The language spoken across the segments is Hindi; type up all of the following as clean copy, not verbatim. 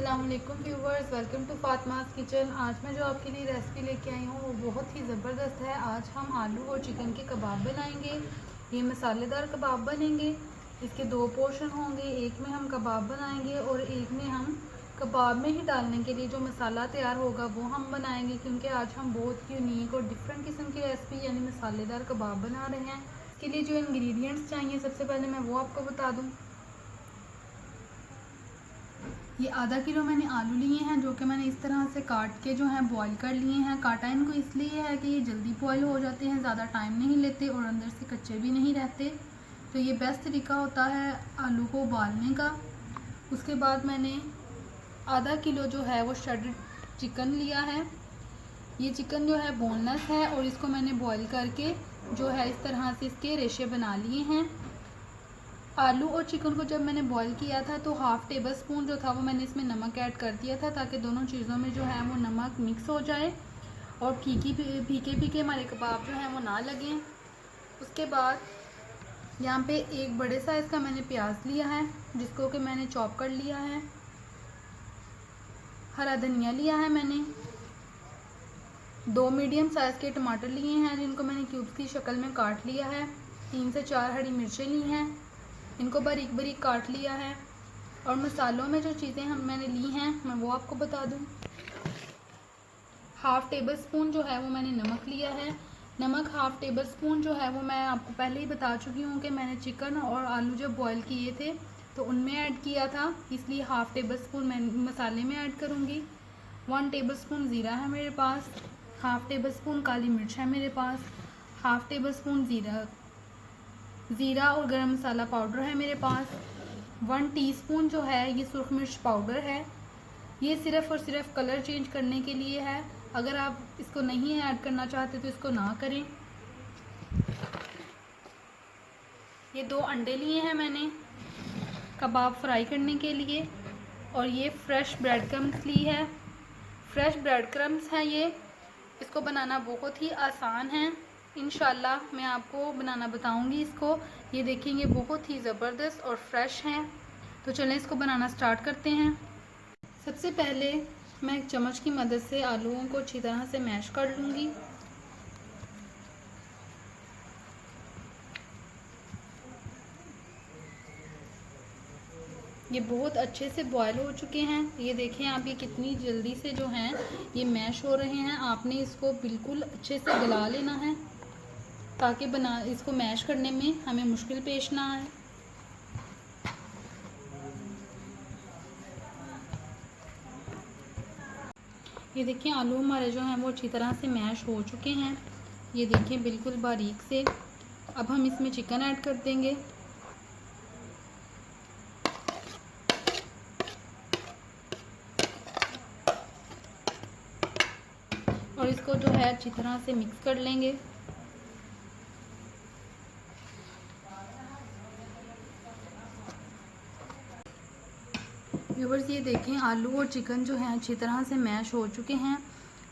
अस्सलाम वालेकुम viewers, welcome to Fatima's kitchen. आज मैं जो आपके लिए रेसिपी लेके आई हूँ वो बहुत ही ज़बरदस्त है। आज हम आलू और चिकन के कबाब बनाएंगे। ये मसालेदार कबाब बनेंगे। इसके दो पोर्शन होंगे, एक में हम कबाब बनाएंगे और एक में हम कबाब में ही डालने के लिए जो मसाला तैयार होगा वो हम बनाएंगे, क्योंकि आज हम बहुत यूनिक और डिफरेंट किस्म की रेसिपी यानी मसालेदार कबाब बना रहे हैं। इसके लिए जो इंग्रेडिएंट्स चाहिए सबसे पहले मैं वो आपको बता दूँ। ये आधा किलो मैंने आलू लिए हैं, जो कि मैंने इस तरह से काट के जो है बॉईल कर लिए हैं। काटा इनको इसलिए है कि ये जल्दी बॉईल हो जाते हैं, ज़्यादा टाइम नहीं लेते और अंदर से कच्चे भी नहीं रहते। तो ये बेस्ट तरीका होता है आलू को उबालने का। उसके बाद मैंने आधा किलो जो है वो श्रेडेड चिकन लिया है। ये चिकन जो है बोनलेस है और इसको मैंने बॉईल करके जो है इस तरह से इसके रेशे बना लिए हैं। आलू और चिकन को जब मैंने बॉईल किया था तो हाफ़ टेबल स्पून जो था वो मैंने इसमें नमक ऐड कर दिया था, ताकि दोनों चीज़ों में जो है वो नमक मिक्स हो जाए और फीके फीके हमारे कबाब जो हैं वो ना लगें। उसके बाद यहाँ पे एक बड़े साइज़ का मैंने प्याज लिया है, जिसको कि मैंने चॉप कर लिया है। हरा धनिया लिया है मैंने। 2 मीडियम साइज़ के टमाटर लिए हैं, जिनको मैंने क्यूब्स की शक्ल में काट लिया है। 3 से 4 हरी मिर्चें ली हैं, इनको बारीक बारीक काट लिया है। और मसालों में जो चीज़ें मैंने ली हैं मैं वो आपको बता दूं। हाफ़ टेबल स्पून जो है वो मैंने नमक लिया है। नमक हाफ़ टेबल स्पून जो है वो मैं आपको पहले ही बता चुकी हूँ कि मैंने चिकन और आलू जब बॉईल किए थे तो उनमें ऐड किया था, इसलिए हाफ़ टेबल स्पून मैं मसाले में ऐड करूँगी। 1 टेबल स्पून ज़ीरा है मेरे पास। हाफ़ टेबल स्पून काली मिर्च है मेरे पास। हाफ़ टेबल स्पून ज़ीरा और गरम मसाला पाउडर है मेरे पास। 1 टीस्पून जो है ये सुरख मिर्च पाउडर है। ये सिर्फ़ और सिर्फ कलर चेंज करने के लिए है। अगर आप इसको नहीं ऐड करना चाहते तो इसको ना करें। ये 2 अंडे लिए हैं मैंने कबाब फ्राई करने के लिए। और ये फ्रेश ब्रेड क्रम्स ली है। फ्रेश ब्रेड क्रम्स हैं ये। इसको बनाना बहुत ही आसान है। इंशाल्लाह मैं आपको बनाना बताऊंगी इसको। ये देखेंगे बहुत ही ज़बरदस्त और फ्रेश हैं। तो चलें इसको बनाना स्टार्ट करते हैं। सबसे पहले मैं एक चम्मच की मदद से आलूओं को अच्छी तरह से मैश कर लूँगी। ये बहुत अच्छे से बॉयल हो चुके हैं। ये देखें आप, ये कितनी जल्दी से जो हैं ये मैश हो रहे हैं। आपने इसको बिल्कुल अच्छे से गला लेना है, ताकि इसको मैश करने में हमें मुश्किल पेश ना आए। ये देखिए आलू हमारे जो हैं वो अच्छी तरह से मैश हो चुके हैं। ये देखिए बिल्कुल बारीक से। अब हम इसमें चिकन ऐड कर देंगे। और इसको जो है अच्छी तरह से मिक्स कर लेंगे। व्यूअर्स ये देखें आलू और चिकन जो है अच्छी तरह से मैश हो चुके हैं।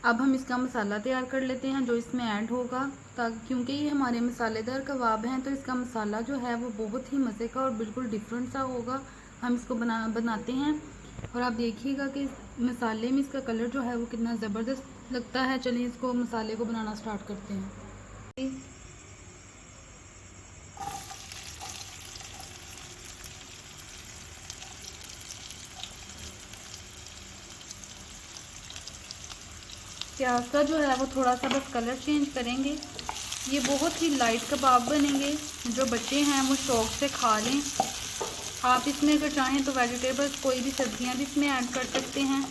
अब हम इसका मसाला तैयार कर लेते हैं जो इसमें ऐड होगा, ताकि क्योंकि ये हमारे मसालेदार कबाब हैं तो इसका मसाला जो है वो बहुत ही मज़े का और बिल्कुल डिफरेंट सा होगा। हम इसको बनाते हैं और आप देखिएगा कि मसाले में इसका कलर जो है वो कितना ज़बरदस्त लगता है। चलिए इसको मसाले को बनाना स्टार्ट करते हैं। प्याज का जो है वो थोड़ा सा बस कलर चेंज करेंगे। ये बहुत ही लाइट कबाब बनेंगे, जो बच्चे हैं वो शौक़ से खा लें। आप इसमें अगर चाहें तो वेजिटेबल्स कोई भी सब्जियां भी इसमें ऐड कर सकते हैं।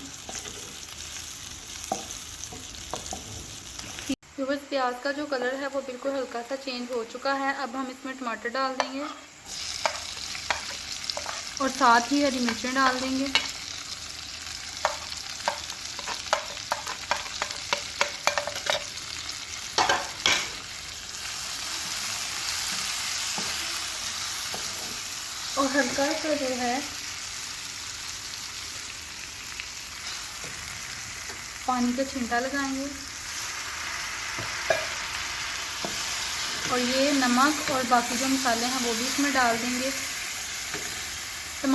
तो बस प्याज का जो कलर है वो बिल्कुल हल्का सा चेंज हो चुका है। अब हम इसमें टमाटर डाल देंगे और साथ ही हरी मिर्चें डाल देंगे। और हल्का सा जो है पानी का छींटा लगाएंगे। और ये नमक और बाकी जो मसाले हैं वो भी इसमें डाल देंगे।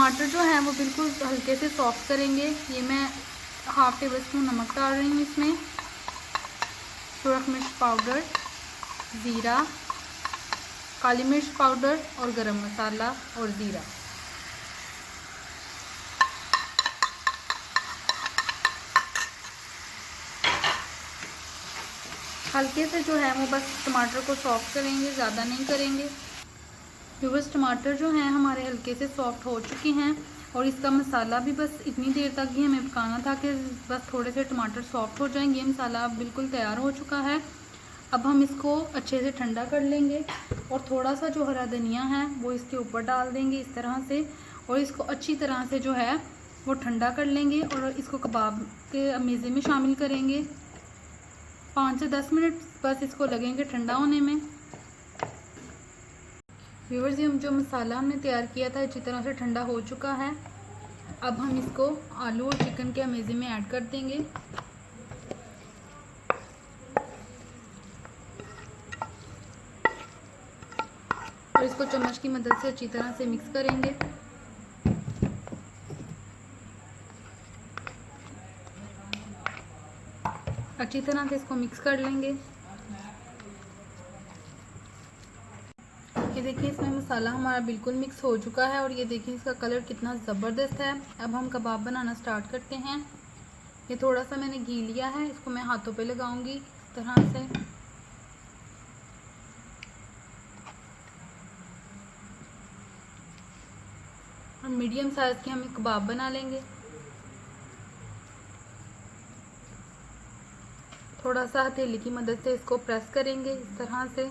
टमाटर जो है वो बिल्कुल हल्के से सॉफ्ट करेंगे। ये मैं हाफ़ टेबल स्पून नमक डाल रही हूँ इसमें, सुरख मिर्च पाउडर, ज़ीरा, काली मिर्च पाउडर और गरम मसाला और ज़ीरा। हल्के से जो है वो बस टमाटर को सॉफ्ट करेंगे, ज़्यादा नहीं करेंगे। व्यूअर्स, टमाटर जो हैं हमारे हल्के से सॉफ्ट हो चुके हैं और इसका मसाला भी बस इतनी देर तक ही हमें पकाना था कि बस थोड़े से टमाटर सॉफ्ट हो जाएंगे। ये मसाला बिल्कुल तैयार हो चुका है। अब हम इसको अच्छे से ठंडा कर लेंगे और थोड़ा सा जो हरा धनिया है वो इसके ऊपर डाल देंगे इस तरह से, और इसको अच्छी तरह से जो है वो ठंडा कर लेंगे और इसको कबाब के मेज़े में शामिल करेंगे। 5 से 10 मिनट बस इसको लगेंगे ठंडा होने में। व्यूअर्स, ये जो मसाला हमने तैयार किया था अच्छी तरह से ठंडा हो चुका है। अब हम इसको आलू और चिकन के मेज़े में ऐड कर देंगे। और इसको चम्मच की मदद से अच्छी तरह से मिक्स करेंगे। अच्छी तरह से इसको मिक्स कर लेंगे। ये देखिए इसमें मसाला हमारा बिल्कुल मिक्स हो चुका है और ये देखिए इसका कलर कितना ज़बरदस्त है। अब हम कबाब बनाना स्टार्ट करते हैं। ये थोड़ा सा मैंने घी लिया है, इसको मैं हाथों पे लगाऊंगी इस तरह से। और मीडियम साइज़ के हम कबाब बना लेंगे। थोड़ा सा हथेली की मदद से इसको प्रेस करेंगे इस तरह से।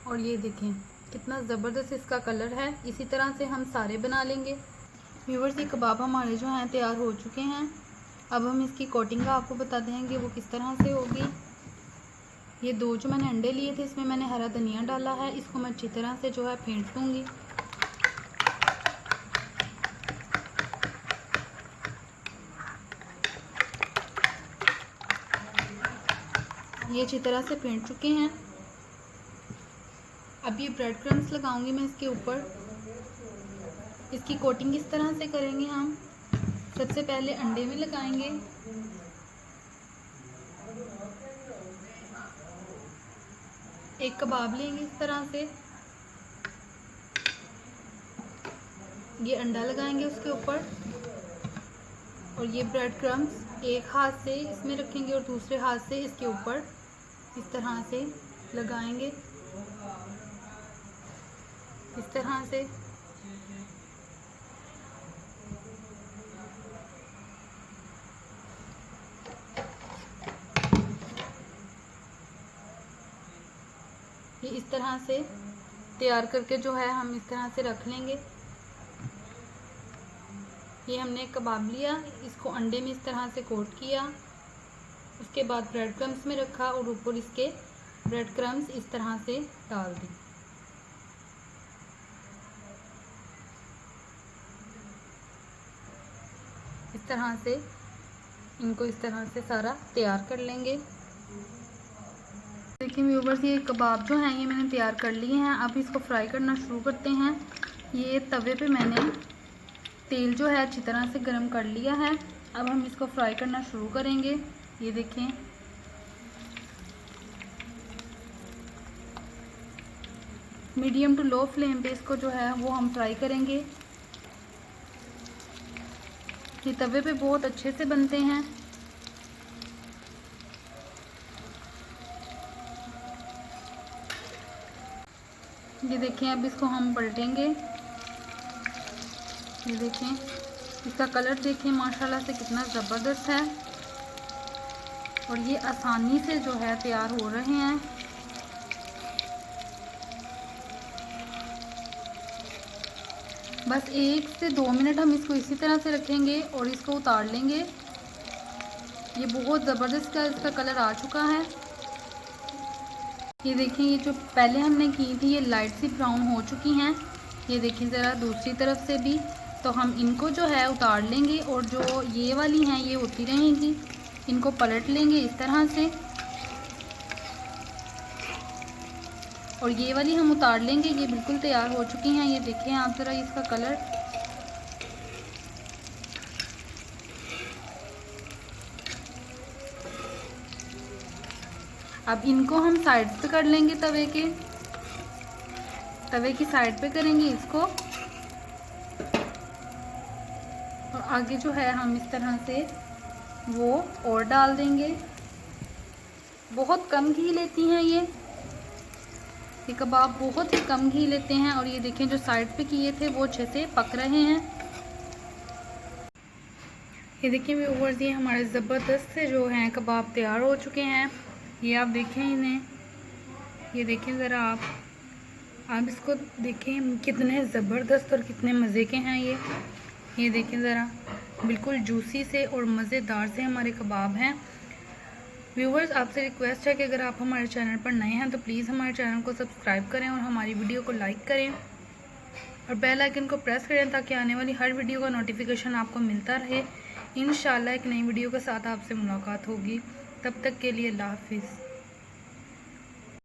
और ये देखें कितना ज़बरदस्त इसका कलर है। इसी तरह से हम सारे बना लेंगे। व्यूअर्स, ये कबाब हमारे जो हैं तैयार हो चुके हैं। अब हम इसकी कोटिंग का आपको बता देंगे वो किस तरह से होगी। ये 2 जो मैंने अंडे लिए थे इसमें मैंने हरा धनिया डाला है। इसको मैं अच्छी तरह से जो है फेंट लूँगी। ये अच्छी तरह से फेंट चुके हैं। अब ये ब्रेड क्रम्स लगाऊंगी मैं इसके ऊपर। इसकी कोटिंग इस तरह से करेंगे हम। सबसे पहले अंडे में लगाएंगे, एक कबाब लेंगे इस तरह से, ये अंडा लगाएंगे उसके ऊपर और ये ब्रेड क्रम्स एक हाथ से इसमें रखेंगे और दूसरे हाथ से इसके ऊपर इस तरह से लगाएंगे, इस तरह से। ये इस तरह से तैयार करके जो है हम इस तरह से रख लेंगे। ये हमने कबाब लिया, इसको अंडे में इस तरह से कोट किया, उसके बाद ब्रेड क्रम्स में रखा और ऊपर इसके ब्रेड क्रम्स इस तरह से डाल दी। इस तरह से इनको इस तरह से सारा तैयार कर लेंगे। देखिए व्यूअर्स, ये कबाब जो हैं ये मैंने तैयार कर लिए हैं। अब इसको फ्राई करना शुरू करते हैं। ये तवे पे मैंने तेल जो है अच्छी तरह से गरम कर लिया है। अब हम इसको फ्राई करना शुरू करेंगे। ये देखें, मीडियम टू लो फ्लेम पे इसको जो है वो हम फ्राई करेंगे। ये तवे पे बहुत अच्छे से बनते हैं। ये देखें, अब इसको हम पलटेंगे। ये देखें, इसका कलर देखें माशाल्लाह से कितना ज़बरदस्त है और ये आसानी से जो है तैयार हो रहे हैं। बस 1 से 2 मिनट हम इसको इसी तरह से रखेंगे और इसको उतार लेंगे। ये बहुत ज़बरदस्त का इसका कलर आ चुका है। ये देखें, ये जो पहले हमने की थी ये लाइट सी ब्राउन हो चुकी हैं। ये देखें ज़रा दूसरी तरफ से भी। तो हम इनको जो है उतार लेंगे और जो ये वाली हैं ये होती रहेंगी। इनको पलट लेंगे इस तरह से। और ये वाली हम उतार लेंगे। ये बिल्कुल तैयार हो चुकी हैं। ये देखें आप ज़रा इसका कलर। अब इनको हम साइड पे कर लेंगे, तवे की साइड पे करेंगे इसको। और आगे जो है हम इस तरह से वो और डाल देंगे। बहुत कम घी लेती हैं ये कबाब बहुत ही कम घी लेते हैं। और ये देखें जो साइड पे किए थे वो अच्छे से पक रहे हैं। ये देखिए व्यूअर्स, ये हमारे ज़बरदस्त से जो हैं कबाब तैयार हो चुके हैं। ये आप देखें इन्हें, ये देखें ज़रा आप इसको देखें कितने ज़बरदस्त और कितने मज़े के हैं ये देखें ज़रा, बिल्कुल जूसी से और मज़ेदार से हमारे कबाब हैं। व्यूवर्स, आपसे रिक्वेस्ट है कि अगर आप हमारे चैनल पर नए हैं तो प्लीज़ हमारे चैनल को सब्सक्राइब करें और हमारी वीडियो को लाइक करें और बेल आइकन को प्रेस करें ताकि आने वाली हर वीडियो का नोटिफिकेशन आपको मिलता रहे। इंशाल्लाह एक नई वीडियो के साथ आपसे मुलाकात होगी। तब तक के लिए अल्लाह हाफिज़।